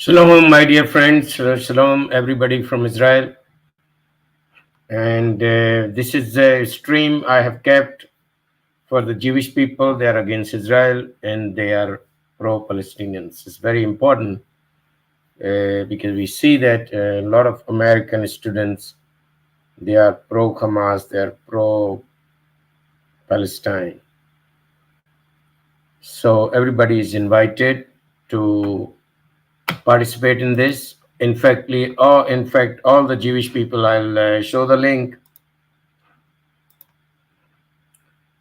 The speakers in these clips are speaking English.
Shalom, my dear friends. Shalom, everybody from Israel. And this is a stream I have kept for the Jewish people. They are against Israel and they are pro-Palestinians. It's very important because we see that a lot of American students, they are pro-Hamas, they are pro-Palestine. So everybody is invited to participate in this. In fact, all the Jewish people, I'll show the link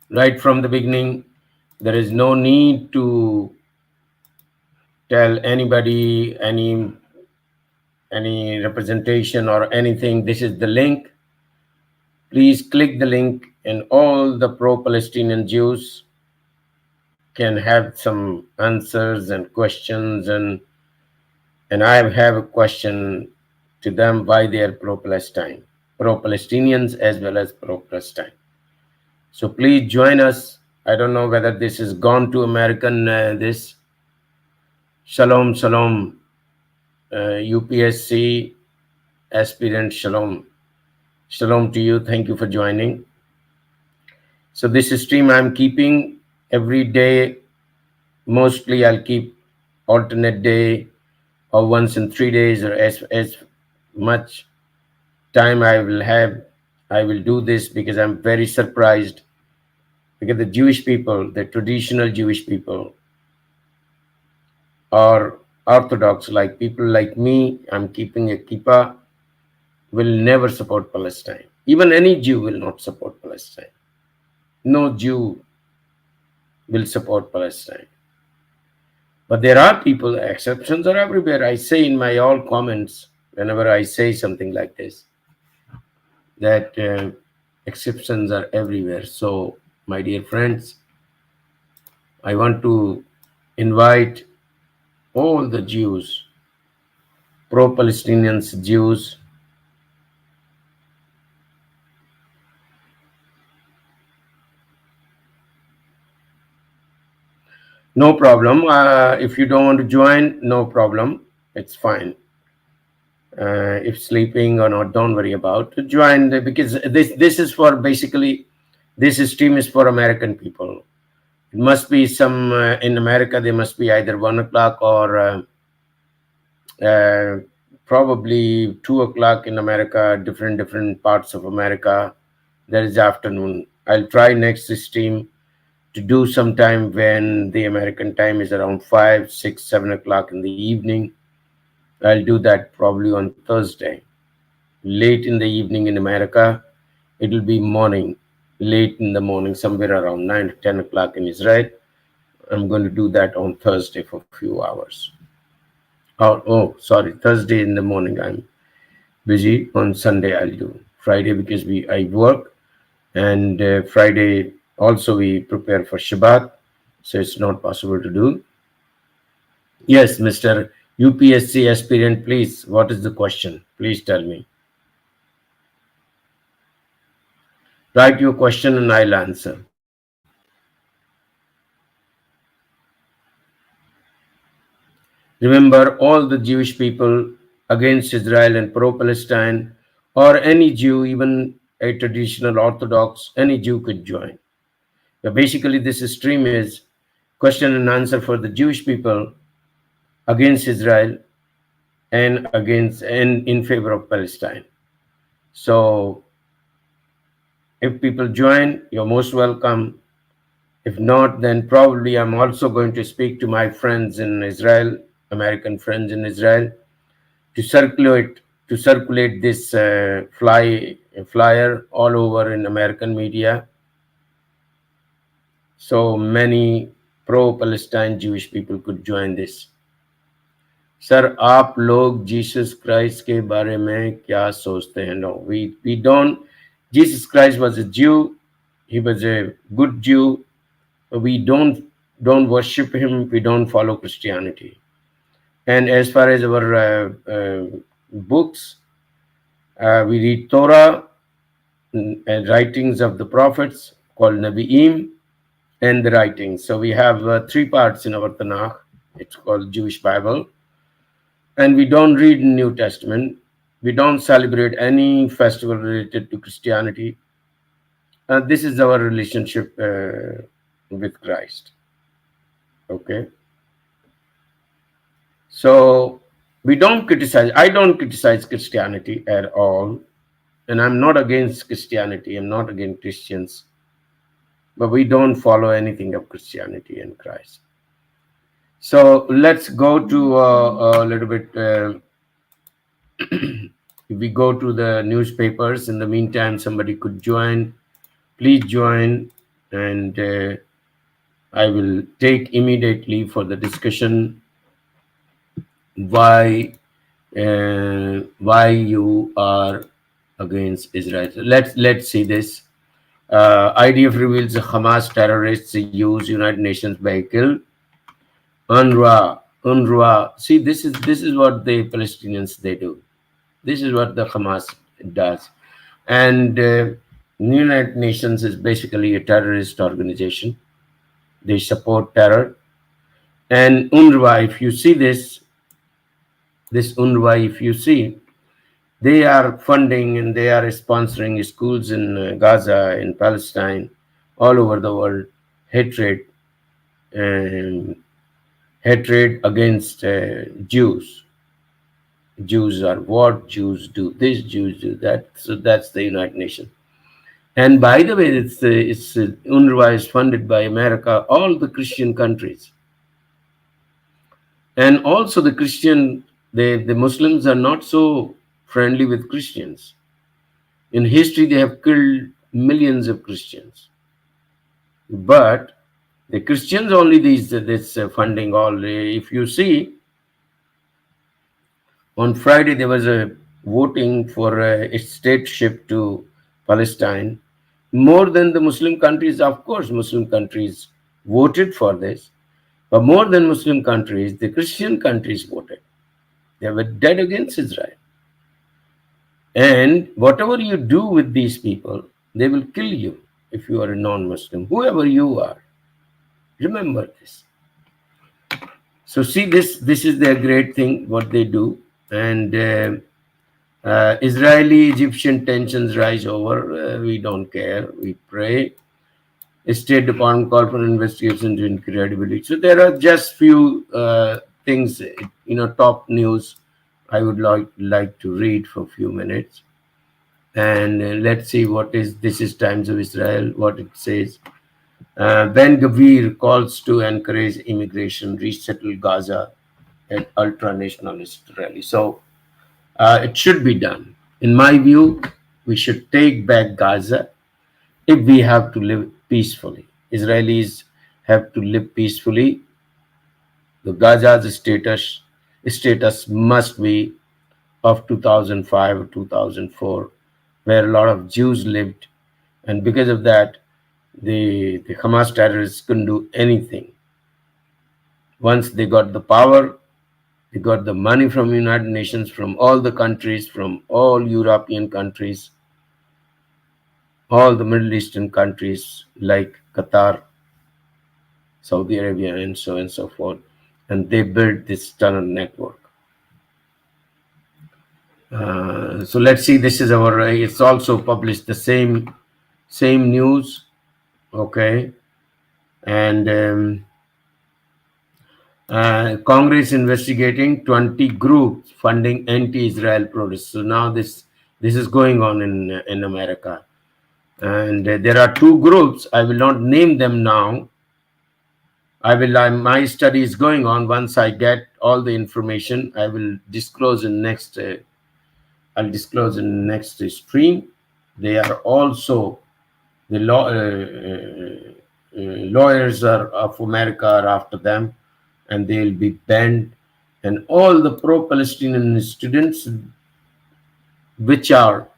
right from the beginning. There is no need to tell anybody any representation or anything. This is the link. Please click the link, and all the pro-Palestinian Jews can have some answers and questions. And I have a question to them why they are pro-Palestinians as well as pro-Palestine. So please join us. I don't know whether this has gone to American, this. Shalom, shalom, UPSC aspirant, shalom. Shalom to you. Thank you for joining. So this stream I'm keeping every day. Mostly I'll keep alternate day or once in 3 days, or as much time I will have. I will do this because I'm very surprised, because the Jewish people, the traditional Jewish people, or Orthodox, like people like me, I'm keeping a kippah, will never support Palestine. Even any Jew will not support Palestine. No Jew will support Palestine. But there are people, exceptions are everywhere. I say in my all comments, whenever I say something like this, that exceptions are everywhere. So, my dear friends, I want to invite all the Jews, pro-Palestinians Jews, no problem. If you don't want to join, no problem. It's fine. If sleeping or not, don't worry about it. Join, because this is for basically, this stream is for American people. It must be some in America. They must be either 1 o'clock or probably 2 o'clock in America. Different parts of America. There is afternoon. I'll try next stream to do sometime when the American time is around 5, 6, 7 o'clock in the evening. I'll do that probably on Thursday. Late in the evening in America, it will be morning, late in the morning, somewhere around 9 to 10 o'clock in Israel. I'm going to do that on Thursday for a few hours. Sorry, Thursday in the morning I'm busy. On Sunday I'll do. Friday because I work, and Friday also we prepare for Shabbat, so it's not possible to do. Yes, Mr. UPSC aspirant, please, what is the question? Please tell me. Write your question and I'll answer. Remember, all the Jewish people against Israel and pro-Palestine, or any Jew, even a traditional Orthodox, any Jew could join. But basically, this stream is question and answer for the Jewish people against Israel and in favor of Palestine. So if people join, you're most welcome. If not, then probably I'm also going to speak to my friends in Israel, American friends in Israel, to circulate this flyer all over in American media, so many pro-Palestine Jewish people could join this. Sir, आप लोग Jesus Christ के बारे में क्या सोचते हैं? No, we don't. Jesus Christ was a Jew. He was a good Jew. We don't worship him. We don't follow Christianity. And as far as our books, we read Torah and writings of the prophets called Nabi'im, and the writings. So we have 3 parts in our Tanakh. It's called Jewish Bible. and we don't read New Testament. We don't celebrate any festival related to Christianity. This is our relationship with Christ. Okay, so we don't criticize. I don't criticize Christianity at all, and I'm not against Christianity. I'm not against Christians, but we don't follow anything of Christianity and Christ. So let's go to a little bit. If we go to the newspapers, in the meantime, somebody could join. Please join, and I will take immediately for the discussion why you are against Israel. So let's see this. IDF reveals the Hamas terrorists use United Nations vehicle. UNRWA. See, this is what the Palestinians they do. This is what the Hamas does, and United Nations is basically a terrorist organization. They support terror, and UNRWA. If you see this UNRWA, if you see, they are funding and they are sponsoring schools in Gaza, in Palestine, all over the world. Hatred and hatred against Jews. Jews are what? Jews do this, Jews do that. So that's the United Nations. And by the way, it's UNRWA is funded by America, all the Christian countries, and also the the Muslims are not so friendly with Christians. In history, they have killed millions of Christians, but the Christians only this funding all. If you see, on Friday there was a voting for a stateship to Palestine. More than the Muslim countries, of course, Muslim countries voted for this, but more than Muslim countries, the Christian countries voted. They were dead against Israel. And whatever you do with these people, they will kill you if you are a non-Muslim, whoever you are. Remember this. So see, this is their great thing, what they do. And Israeli-Egyptian tensions rise over. We don't care. We pray. The State Department called for an investigation into incredibility. So there are just few things, top news I would like to read for a few minutes. And let's see this is Times of Israel, what it says. Ben Gvir calls to encourage immigration, resettle Gaza at ultra-nationalist rally. So it should be done. In my view, we should take back Gaza if we have to live peacefully. Israelis have to live peacefully. The Gaza's status must be of 2005 or 2004, where a lot of Jews lived, and because of that, the Hamas terrorists couldn't do anything. Once they got the power, they got the money from United Nations, from all the countries, from all European countries, all the Middle Eastern countries like Qatar, Saudi Arabia, and so on and so forth, and they built this tunnel network. So let's see. This is our. It's also published the same news, okay, and Congress investigating 20 groups funding anti-Israel protests. So now this is going on in America, and there are two groups. I will not name them now. My study is going on. Once I get all the information, I will disclose in next. I'll disclose in next stream. They are also the lawyers of America are after them, and they'll be banned. And all the pro-Palestinian students, which are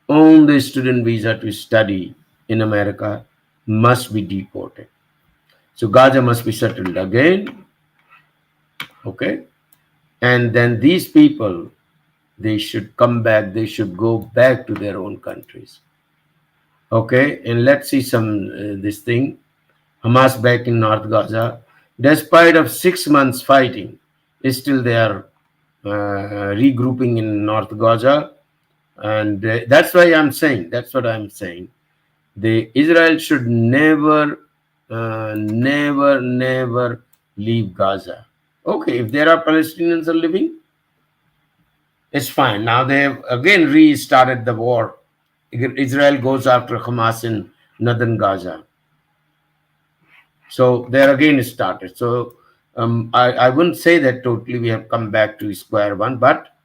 on the student visa to study in America, must be deported. So Gaza must be settled again. Okay, and then these people, they should come back. They should go back to their own countries. Okay, and let's see some this thing. Hamas back in North Gaza, despite of 6 months fighting, still they are regrouping in North Gaza. And that's why I'm saying, that's what I'm saying. The Israel should never leave Gaza. Okay, if there are Palestinians are living, it's fine. Now they have again restarted the war. Israel goes after Hamas in northern Gaza. So there again started. So I wouldn't say that totally we have come back to square one, but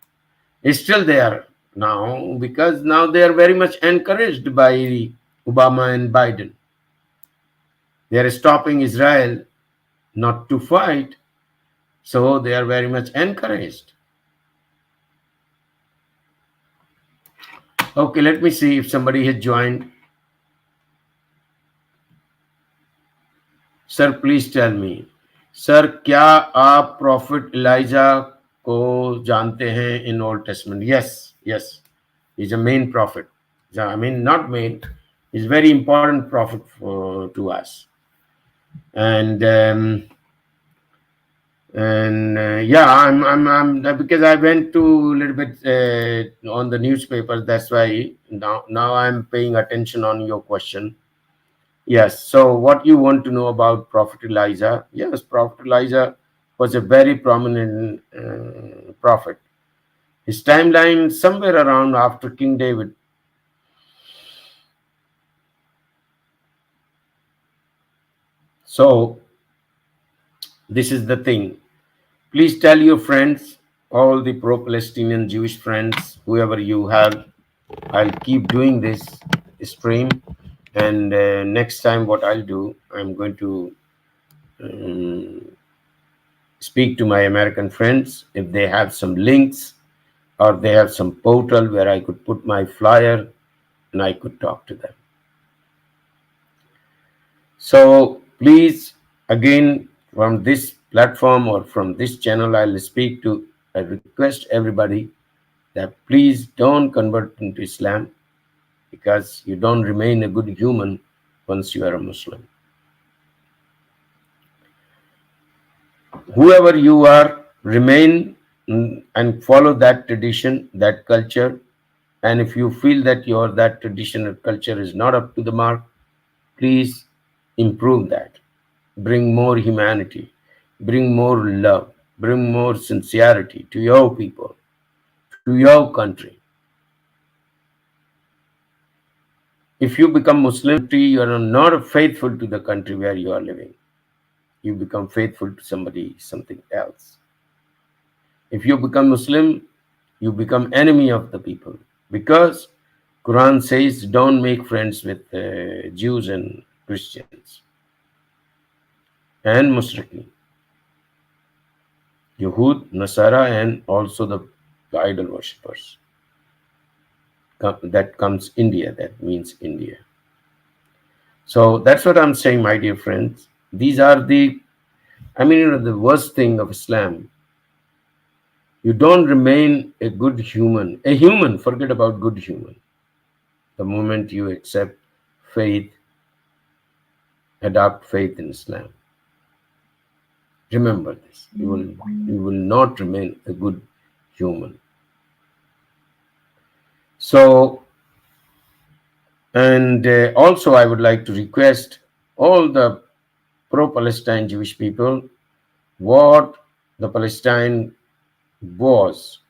it's still there now, because now they are very much encouraged by Obama and Biden. They are stopping Israel not to fight, so they are very much encouraged. Okay, let me see if somebody has joined. Sir, please tell me. Sir, क्या आप Prophet Elijah को जानते हैं in Old Testament? Yes, yes. He's a main prophet. I mean, not main. He's a very important prophet to us. And yeah, I'm because I went to a little bit on the newspapers. That's why now I'm paying attention on your question. Yes. So what you want to know about Prophet Elijah? Yes, Prophet Elijah was a very prominent prophet. His timeline somewhere around after King David. So this is the thing. Please tell your friends, all the pro-Palestinian Jewish friends, whoever you have. I'll keep doing this stream, and next time what I'll do, I'm going to speak to my American friends if they have some links or they have some portal where I could put my flyer and I could talk to them. So please, again, from this platform or from this channel, I request everybody that please don't convert into Islam, because you don't remain a good human once you are a Muslim. Whoever you are, remain and follow that tradition, that culture. And if you feel that that tradition or culture is not up to the mark, please improve that. Bring more humanity, bring more love, bring more sincerity to your people, to your country. If you become Muslim, you are not faithful to the country where you are living. You become faithful to something else. If you become Muslim, you become enemy of the people, because Quran says don't make friends with Jews and Christians and Mushriki, Yahud, Nasara, and also the idol worshippers. That comes India, that means India. So that's what I'm saying, my dear friends. These are the worst thing of Islam. You don't remain a good human. A human, forget about good human. The moment you accept faith, adopt faith in Islam. Remember this. You will not remain a good human. So, and also I would like to request all the pro-Palestine Jewish people, what the Palestine was,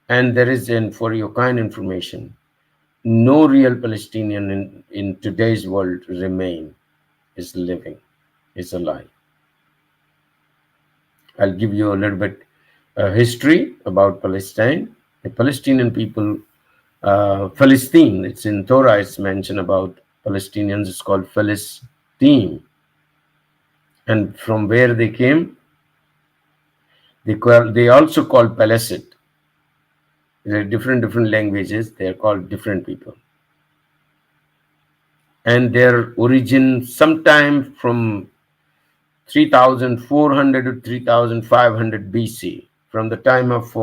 and there is, and for your kind information, no real Palestinian in today's world is living, is alive. I'll give you a little bit history about Palestine. The Palestinian people, Palestine, it's in Torah, it's mentioned about Palestinians, it's called Palestine. And from where they came, they also called Palestine. There are different languages, they are called different people. And their origin sometime from 3400 to 3500 BC. From the time of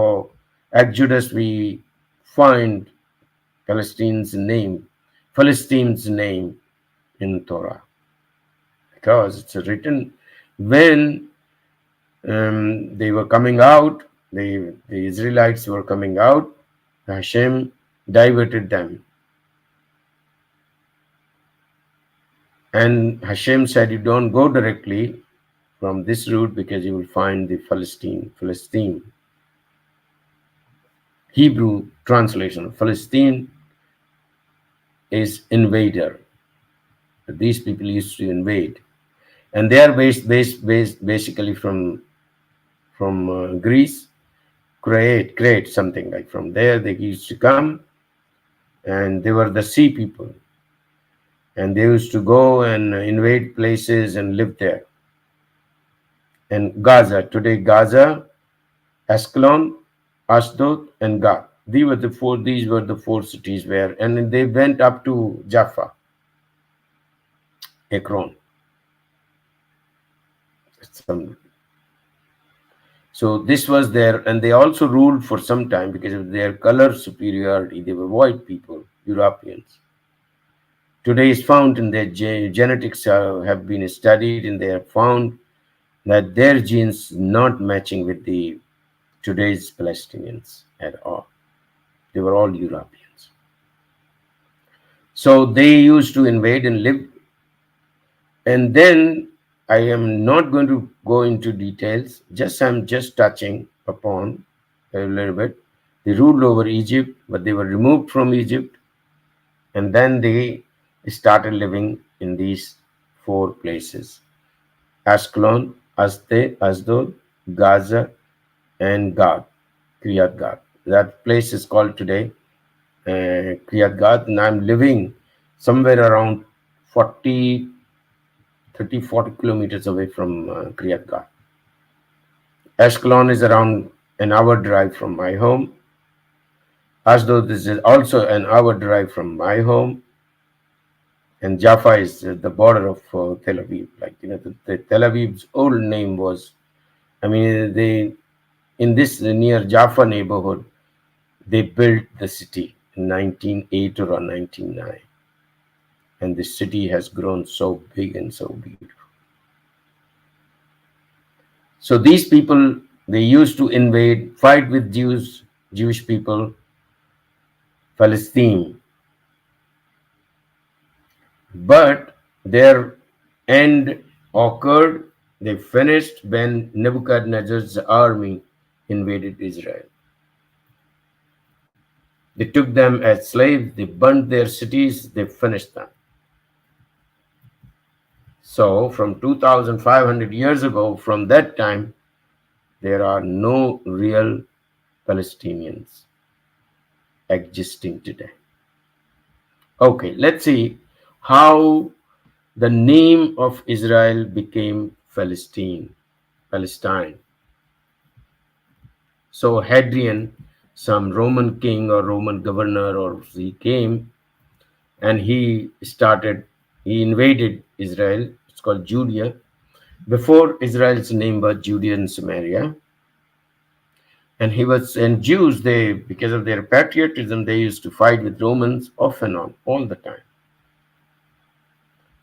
Exodus, we find Palestine's name in Torah, because it's written when they were coming out The Israelites were coming out. Hashem diverted them. And Hashem said, you don't go directly from this route because you will find the Philistine. Hebrew translation of Philistine is invader. These people used to invade. And they are based basically from Greece, Crete, something like from there. They used to come, and they were the sea people. And they used to go and invade places and live there. And Gaza, today Gaza, Ascalon, Ashdod, and Gath. These were the four cities where, and they went up to Jaffa, Ekron. So this was there, and they also ruled for some time because of their color superiority. They were white people, Europeans. Today is found in their genetics have been studied, and they have found that their genes not matching with the today's Palestinians at all. They were all Europeans. So they used to invade and live. And then I am not going to go into details. I'm just touching upon a little bit. They ruled over Egypt, but they were removed from Egypt. And then they started living in these four places: Ascalon, Ashdod, Gaza, and Gath, Kriyat Gath. That place is called today Kriyat Gath, and I'm living somewhere around 40 kilometers away from Kriyat Gath. Ascalon is around an hour drive from my home. Ashdod is also an hour drive from my home. And Jaffa is the border of Tel Aviv. Like, the Tel Aviv's old name was, in this near Jaffa neighborhood, they built the city in 1908 or 1909. And the city has grown so big and so beautiful. So these people, they used to invade, fight with Jewish people, Palestine. But their end occurred, they finished when Nebuchadnezzar's army invaded Israel. They took them as slaves, they burned their cities, they finished them. So from 2,500 years ago, from that time, there are no real Palestinians existing today. Okay, let's see how the name of Israel became Palestine. So Hadrian, some Roman king or Roman governor, or he came and he invaded Israel. It's called Judea. Before, Israel's name was Judea and Samaria. And Jews, because of their patriotism, they used to fight with Romans off and on, all the time.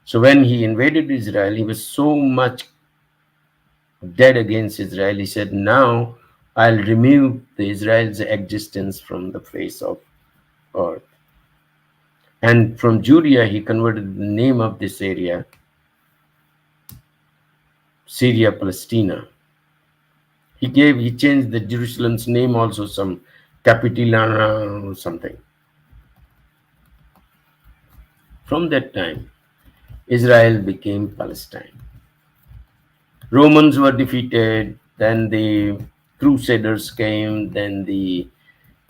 So when he invaded Israel, he was so much dead against Israel. He said, now I'll remove the Israel's existence from the face of earth. And from Judea, he converted the name of this area, Syria Palestina. He changed the Jerusalem's name also, some Capitolina or something. From that time, Israel became Palestine. Romans were defeated, then the Crusaders came, then the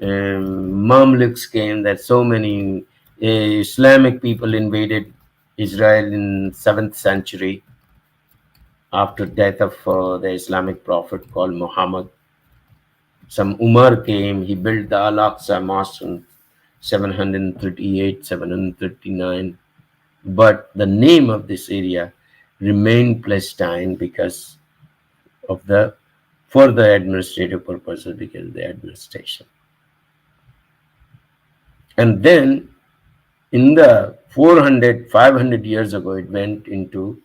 Mamluks came, that so many Islamic people invaded Israel in 7th century after death of the Islamic prophet called Muhammad. Some Umar came, he built the Al-Aqsa Mosque in 738, 739. But the name of this area remained Palestine because of for the administrative purposes, because of the administration. And then in the 500 years ago, it went into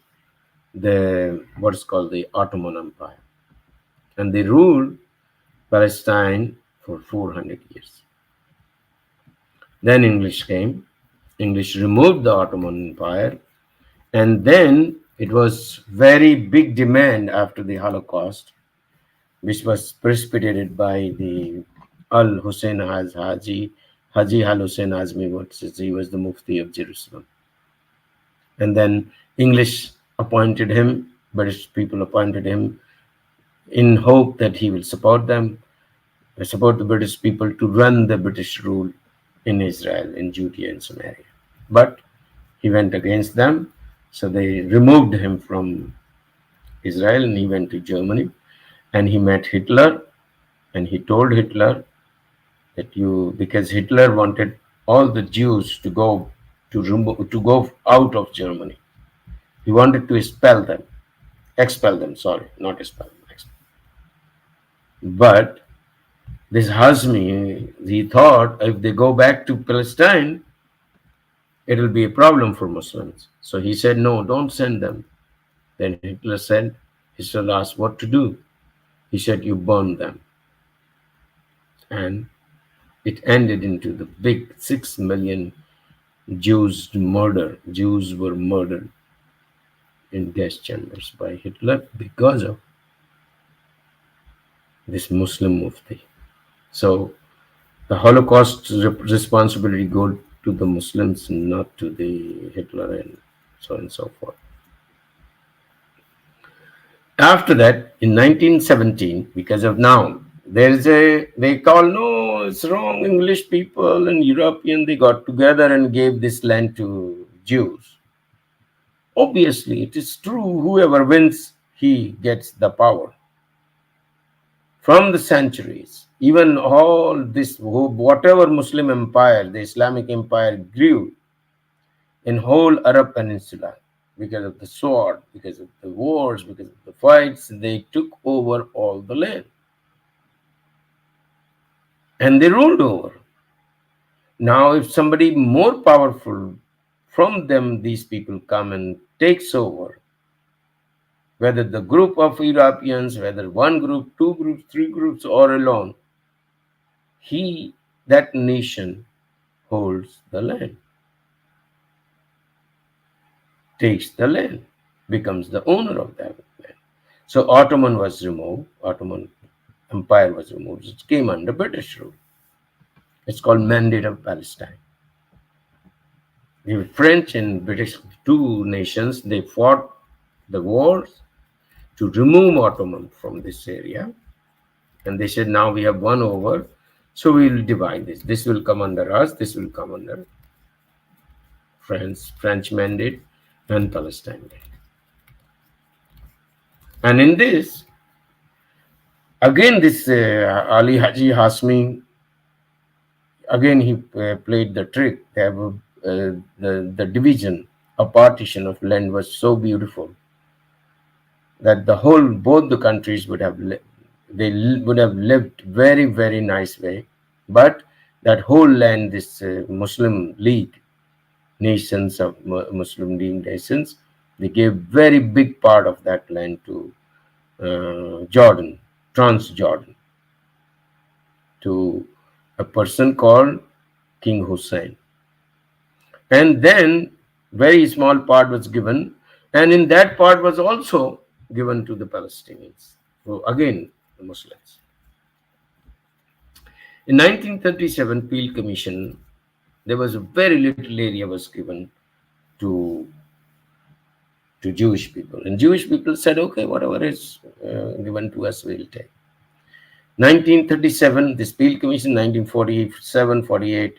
what's called the Ottoman Empire. And they ruled Palestine for 400 years. Then English came. English removed the Ottoman Empire, and then it was very big demand after the Holocaust, which was precipitated by the Al Hussein Haji Al Hussein Azmi, he was the Mufti of Jerusalem. And then English appointed him, British people appointed him in hope that he will support them, support the British people to run the British rule in Israel, in Judea and Samaria. But he went against them, so they removed him from Israel and he went to Germany and he met Hitler and he told Hitler that because Hitler wanted all the Jews to go to go out of Germany. He wanted to expel them, sorry, not expel them. But this Hazmi, he thought if they go back to Palestine, it will be a problem for Muslims. So he said, no, don't send them. Then Hitler asked what to do. He said, you burn them. And it ended into the big 6 million Jews murder. Jews were murdered in gas chambers by Hitler because of this Muslim Mufti. So the Holocaust responsibility go to the Muslims, not to the Hitler and so on and so forth. After that, in 1917, because of now, they call, no, it's wrong, English people and European, they got together and gave this land to Jews. Obviously, it is true, whoever wins, he gets the power. From the centuries, even all this, whatever Muslim empire, the Islamic empire grew in whole Arab Peninsula, because of the sword, because of the wars, because of the fights, they took over all the land. And they ruled over. Now, if somebody more powerful from them, these people come and takes over, whether the group of Europeans, whether one group, two groups, three groups, or alone, that nation holds the land, takes the land, becomes the owner of that land. So Ottoman was removed, Ottoman Empire was removed, it came under British rule. It's called Mandate of Palestine. The French and British, two nations, they fought the wars to remove Ottoman from this area. And they said, now we have won over, so we will divide this. This will come under us, this will come under French mandate and Palestine mandate. And in this, again, this Ali Haji Hasmi, again, he played the trick. They have the division, a partition of land was so beautiful that both the countries would have lived very, very nice way. But that whole land, this Muslim League nations of Muslim League nations, they gave very big part of that land to Jordan, Transjordan, to a person called King Hussein. And then very small part was given, and in that part was also given to the Palestinians. So again, the Muslims. In 1937 Peel Commission, there was a very little area was given to Jewish people. And Jewish people said, okay, whatever is given to us, we'll take. 1937, this Peel Commission, 1947-48,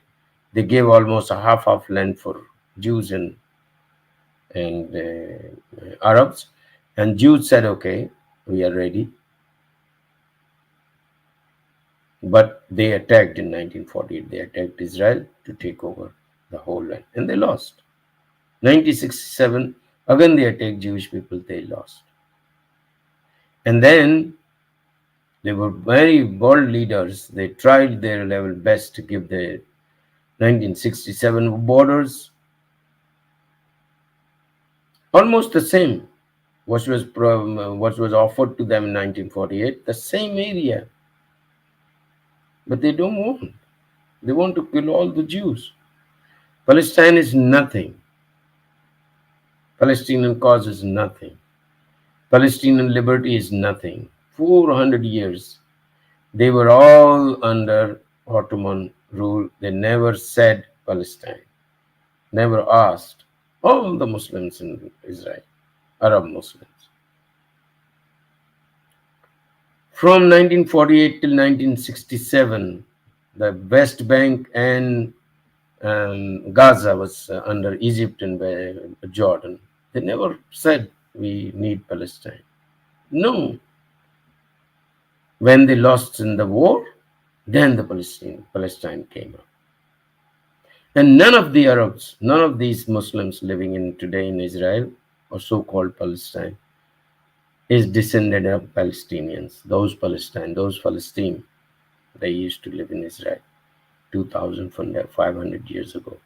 they gave almost a half of land for Jews and Arabs. And Jews said, okay, we are ready. But they attacked in 1948. They attacked Israel to take over the whole land. And they lost. 1967, again they attacked Jewish people. They lost. And then they were very bold leaders. They tried their level best to give the 1967 borders almost the same, what was offered to them in 1948, the same area. But they don't want. They want to kill all the Jews. Palestine is nothing. Palestinian cause is nothing. Palestinian liberty is nothing. 400 years. They were all under Ottoman rule. They never said Palestine, never asked. All the Muslims in Israel, Arab Muslims. From 1948 till 1967, the West Bank and Gaza was under Egypt and Jordan. They never said we need Palestine. No. When they lost in the war, then the Palestine came up. And none of the Arabs, none of these Muslims living in today in Israel or so-called Palestine is descendant of Palestinians. Those Palestine, they used to live in Israel 2,500 years ago.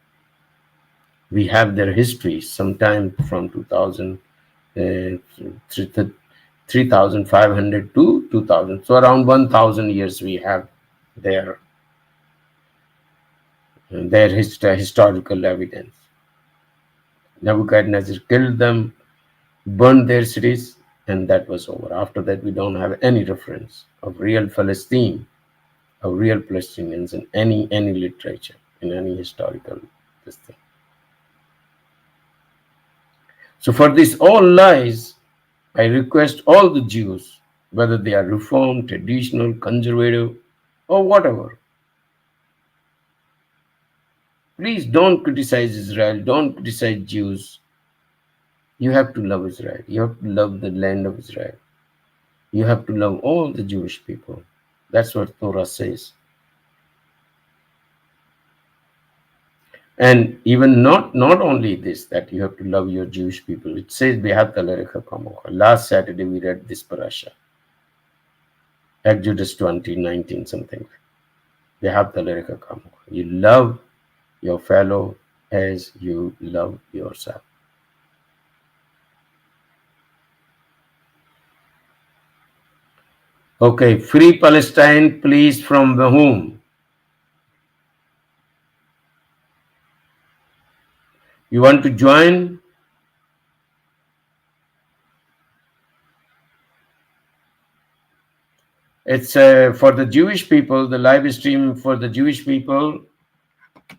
We have their history sometime from 3,500 to 2,000. So around 1,000 years we have their historical evidence. Nebuchadnezzar killed them, burned their cities, and that was over. After that, we don't have any reference of real Palestine, of real Palestinians in any literature, in any historical this thing. So for this all lies, I request all the Jews, whether they are reformed, traditional, conservative, or whatever, please don't criticize Israel, don't criticize Jews. You have to love Israel. You have to love the land of Israel. You have to love all the Jewish people. That's what Torah says. And even not only this, that you have to love your Jewish people. It says, last Saturday we read this parasha. Exodus 20:19 something. You love your fellow as you love yourself. Okay, free Palestine, please, from whom? You want to join? It's for the Jewish people, the live stream for the Jewish people.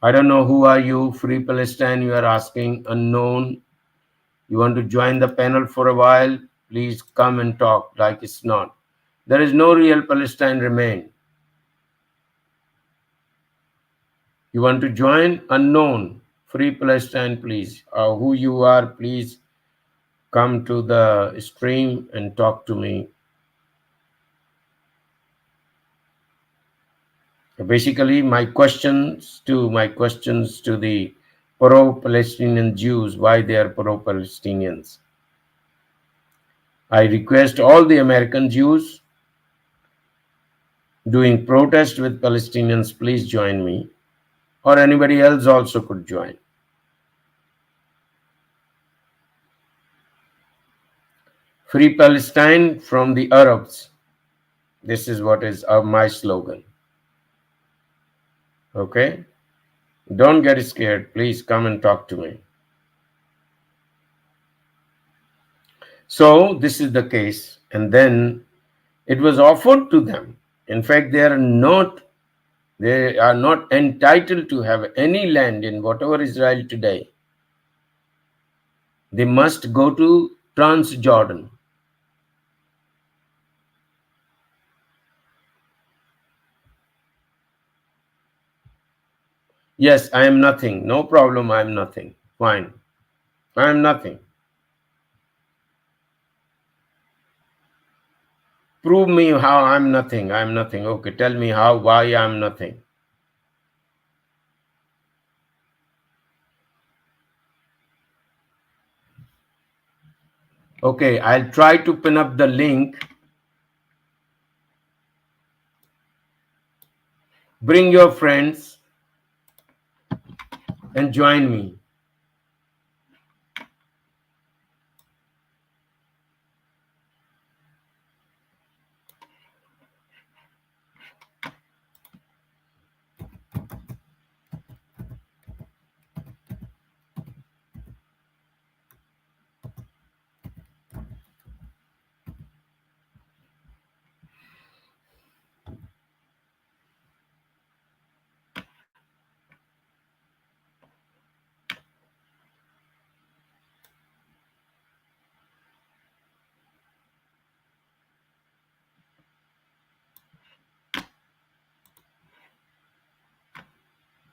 I don't know who are you, Free Palestine, you are asking, unknown. You want to join the panel for a while? Please come and talk like it's not. There is no real Palestine remain. You want to join? Unknown. Free Palestine, please. Who you are, please come to the stream and talk to me. Basically, my questions to the pro-Palestinian Jews, why they are pro-Palestinians. I request all the American Jews doing protest with Palestinians, please join me, or anybody else also could join. Free Palestine from the Arabs. This is what is my slogan. Okay? Don't get scared. Please come and talk to me. So this is the case. And then it was offered to them. In fact, they are not entitled to have any land in whatever Israel today. They must go to Transjordan. Yes, I am nothing. No problem, I am nothing. Fine. I am nothing. Prove me how I'm nothing. I'm nothing. Okay, tell me why I'm nothing. Okay, I'll try to pin up the link. Bring your friends and join me.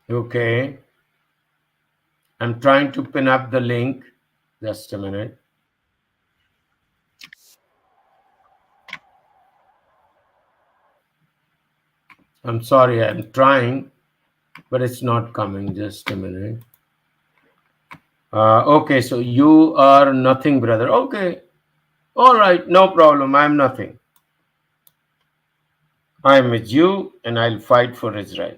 Okay, I'm trying to pin up the link. Just a minute. I'm sorry, I'm trying, but it's not coming. Just a minute. Okay, so you are nothing, brother. Okay, all right, no problem. I'm nothing. I'm a Jew and I'll fight for Israel.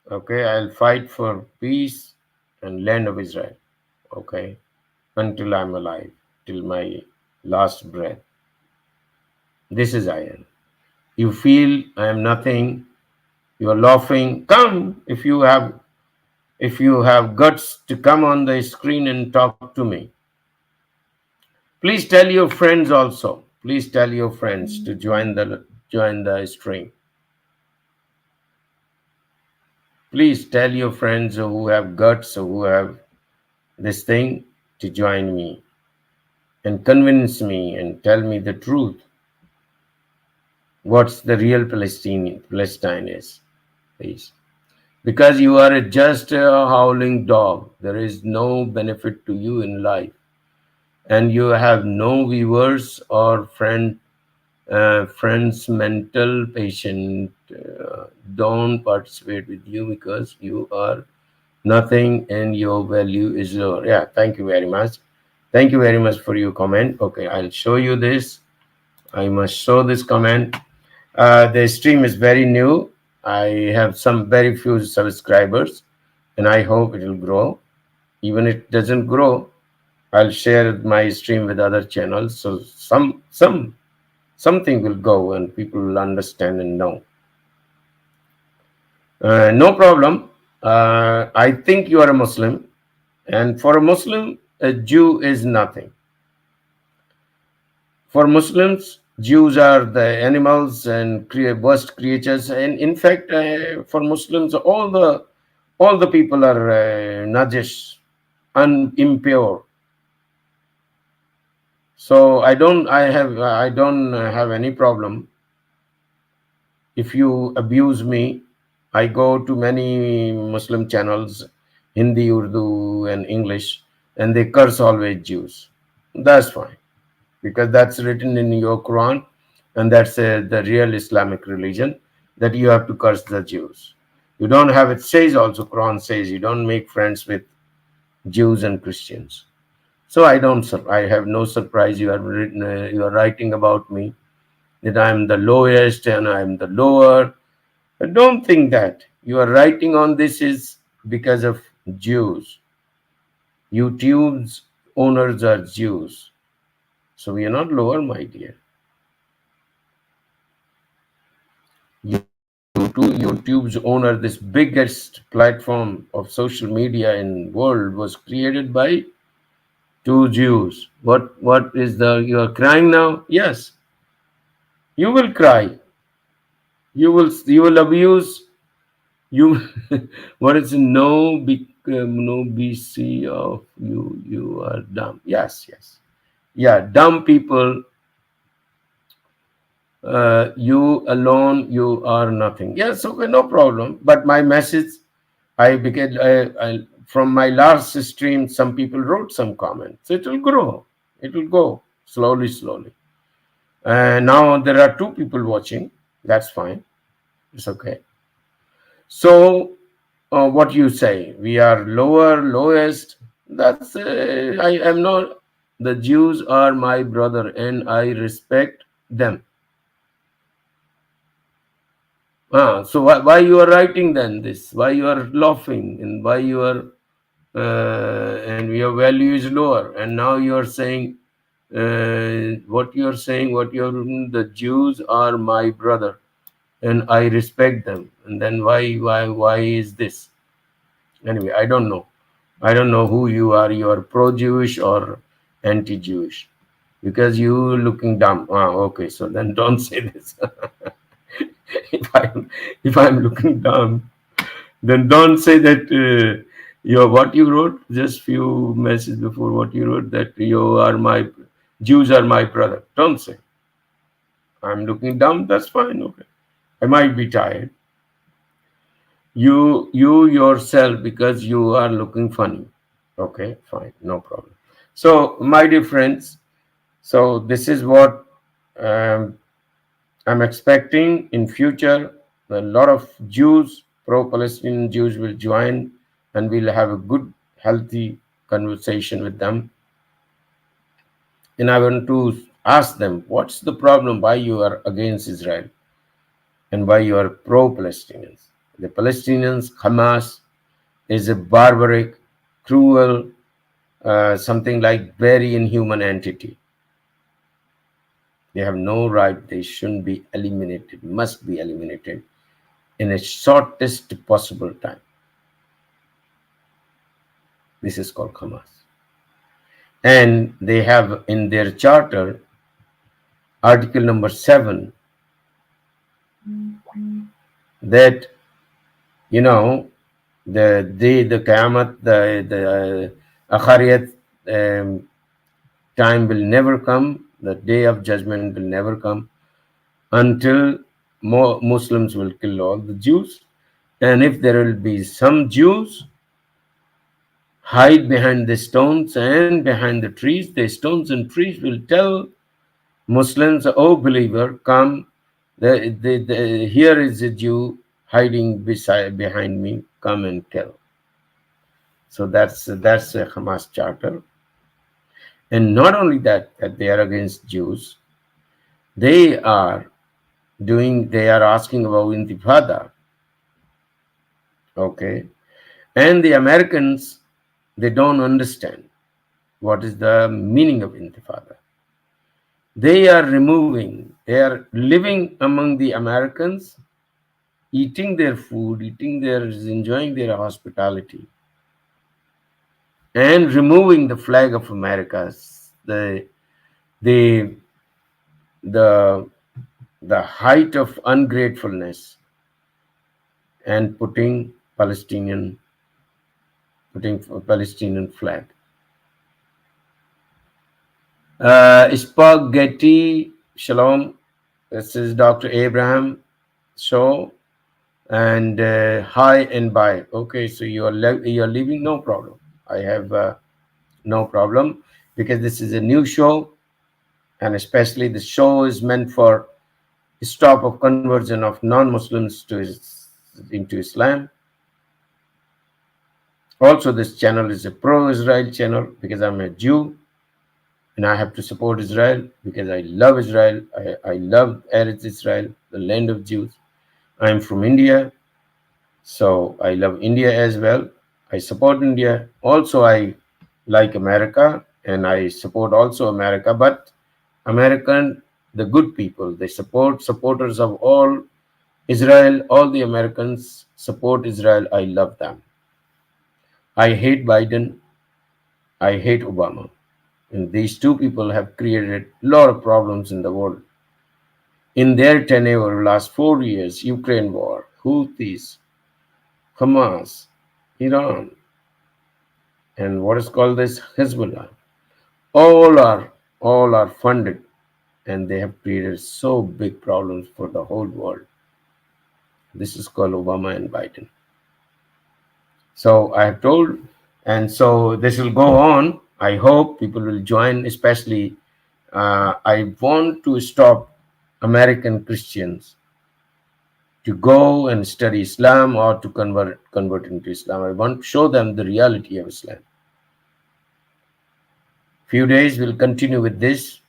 Okay, I'll fight for peace and land of Israel. Okay, until I'm alive, till my last breath. This is I am. You feel I am nothing. You are laughing. Come if you have guts to come on the screen and talk to me. Please tell your friends also. Please tell your friends to join the stream. Please tell your friends who have guts or who have this thing to join me and convince me and tell me the truth. What's the real Palestine is, please. Because you are just a howling dog. There is no benefit to you in life. And you have no viewers or friends mental patient don't participate with you because you are nothing and your value is low. Yeah, thank you very much. Thank you very much for your comment. Okay, I'll show you this. I must show this comment. The stream is very new. I have some very few subscribers and I hope it will grow. Even if it doesn't grow, I'll share my stream with other channels. So something will go and people will understand and know. No problem. I think you are a Muslim, and for a Muslim, a Jew is nothing. For Muslims, Jews are the animals and worst creatures, and in fact, for Muslims, all the people are najish, impure. So I don't have any problem if you abuse me. I go to many Muslim channels, Hindi, Urdu, and English, and they curse always Jews. That's fine because that's written in your Quran, and that's the real Islamic religion that you have to curse the Jews. You don't have it says also Quran says you don't make friends with Jews and Christians. So I have no surprise you are writing about me that I'm the lowest and I'm the lower. But don't think that you are writing on this is because of Jews. YouTube's owners are Jews. So we are not lower, my dear. YouTube's owner, this biggest platform of social media in world was created by two Jews. What is you are crying now? Yes. You will cry. You will abuse you what is no BC of you are dumb. Yes. Yeah, dumb people. You alone, you are nothing. Yes, okay, no problem. But my message, from my last stream, some people wrote some comments. It will grow. It will go slowly. And now there are two people watching. That's fine. It's okay. So, what you say? We are lowest. That's I am not. The Jews are my brother, and I respect them. So why you are writing then this? Why you are laughing and why you are and your value is lower? And now you are saying what you are saying. What you are the Jews are my brother, and I respect them. And then why is this? Anyway, I don't know. I don't know who you are. You are pro-Jewish or anti-Jewish because you looking dumb. Okay, so then don't say this. if I'm looking dumb, then don't say that what you wrote just few messages before what you wrote that Jews are my brother. Don't say I'm looking dumb. That's fine. Okay, I might be tired. You yourself, because you are looking funny. Okay, fine, no problem. So, my dear friends, so this is what um, I'm expecting in future. A lot of Jews, pro-Palestinian Jews, will join, and we'll have a good, healthy conversation with them. And I want to ask them, what's the problem? Why you are against Israel, and why you are pro-Palestinians? The Palestinians, Hamas, is a barbaric, cruel, something like very inhuman entity. They have no right. They shouldn't be eliminated. Must be eliminated in a shortest possible time. This is called Hamas. And they have in their charter, article number 7, that, you know, the day, the Qiyamah, the Akhariyat time will never come, the day of judgment will never come until more Muslims will kill all the Jews. And if there will be some Jews hide behind the stones and behind the trees, the stones and trees will tell Muslims, "Oh believer, come, here is a Jew hiding behind me, come and kill." So that's a Hamas charter. And not only that they are against Jews, they are they are asking about intifada. Okay. And the Americans, they don't understand what is the meaning of intifada. They are living among the Americans, eating their food, enjoying their hospitality, and removing the flag of America, the, the, the height of ungratefulness, and putting a Palestinian flag. Spaghetti, shalom. This is Dr. Abraham show, and hi and bye. Okay, so you're leaving, no problem. I have no problem, because this is a new show, and especially the show is meant for stop of conversion of non-Muslims into Islam. Also, this channel is a pro-Israel channel, because I'm a Jew and I have to support Israel because I love Israel. I love Eretz Israel, the land of Jews. I'm from India, so I love India as well. I support India. Also, I like America, and I support also America. But American, the good people, they supporters of all Israel. All the Americans support Israel. I love them. I hate Biden. I hate Obama. And these two people have created a lot of problems in the world. In their tenure, last 4 years, Ukraine war, Houthis, Hamas, Iran, and what is called this Hezbollah, all are funded, and they have created so big problems for the whole world. This is called Obama and Biden. So I have told, and so this will go on. I hope people will join, especially I want to stop American Christians to go and study Islam or to convert into Islam. I want to show them the reality of Islam. Few days we'll continue with this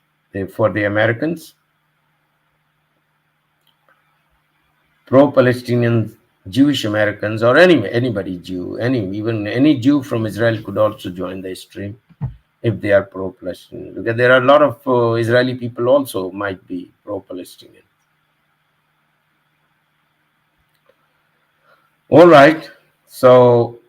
for the Americans. Pro-Palestinian Jewish Americans, or anybody Jew, even any Jew from Israel could also join the stream if they are pro-Palestinian. Because there are a lot of Israeli people also might be pro-Palestinian. All right, so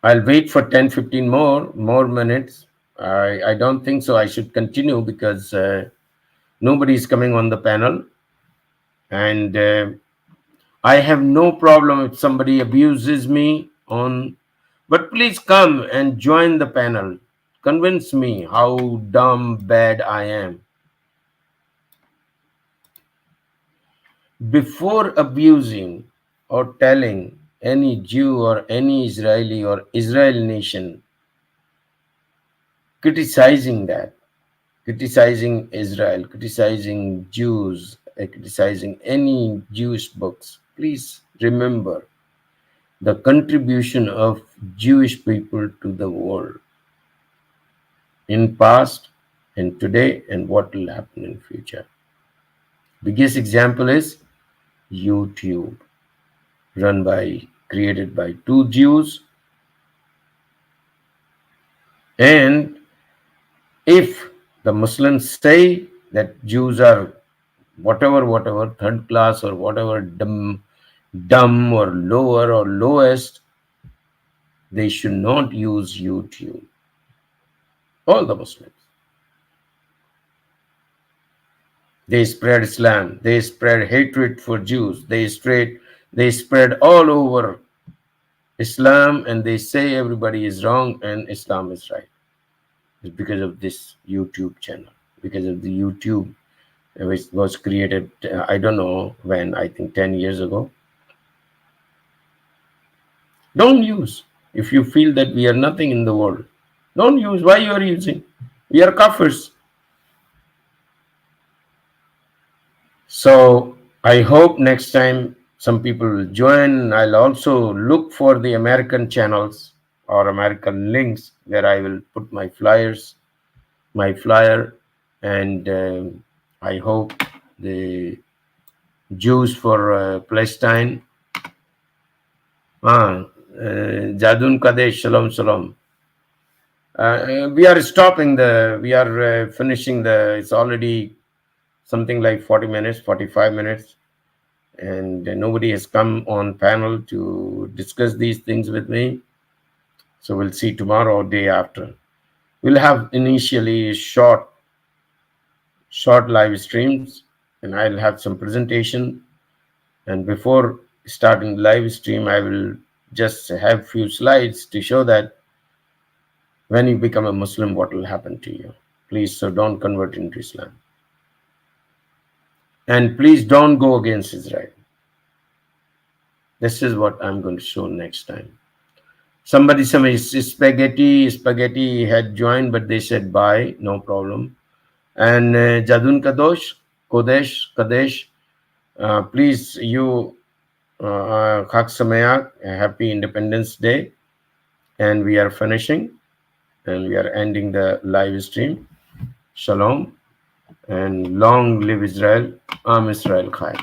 I'll wait for 10-15 more minutes. I don't think so I should continue, because nobody is coming on the panel, and I have no problem if somebody abuses me on, but please come and join the panel. Convince me how dumb bad I am. Before abusing, or telling any Jew or any Israeli or Israel nation criticizing that, criticizing Israel, criticizing Jews, criticizing any Jewish books, please remember the contribution of Jewish people to the world in past and today and what will happen in future. Biggest example is YouTube, created by two Jews. And if the Muslims say that Jews are whatever, third class or whatever, dumb or lower or lowest, they should not use YouTube. All the Muslims. They spread Islam. They spread hatred for Jews. They spread all over Islam, and they say everybody is wrong and Islam is right. It's because of this YouTube channel, because of the YouTube, which was created, I don't know when, I think 10 years ago. Don't use. If you feel that we are nothing in the world, don't use. Why you are using? We are kafirs. So I hope next time some people will join. I'll also look for the American channels or American links where I will put my flyer, and I hope the Jews for Palestine. Jadun Kadesh, Shalom, Shalom. We are finishing it's already something like 40 minutes, 45 minutes. And nobody has come on panel to discuss these things with me. So we'll see tomorrow or day after. We'll have initially short live streams, and I'll have some presentation. And before starting live stream, I will just have few slides to show that when you become a Muslim, what will happen to you. Please, so don't convert into Islam. And please don't go against Israel. This is what I'm going to show next time. Somebody Spaghetti had joined, but they said bye, no problem. And Jadun Kadesh, please, you, Chag Sameach, happy Independence Day. And we are finishing, and we are ending the live stream. Shalom, and long live Israel. Am Israel Chai.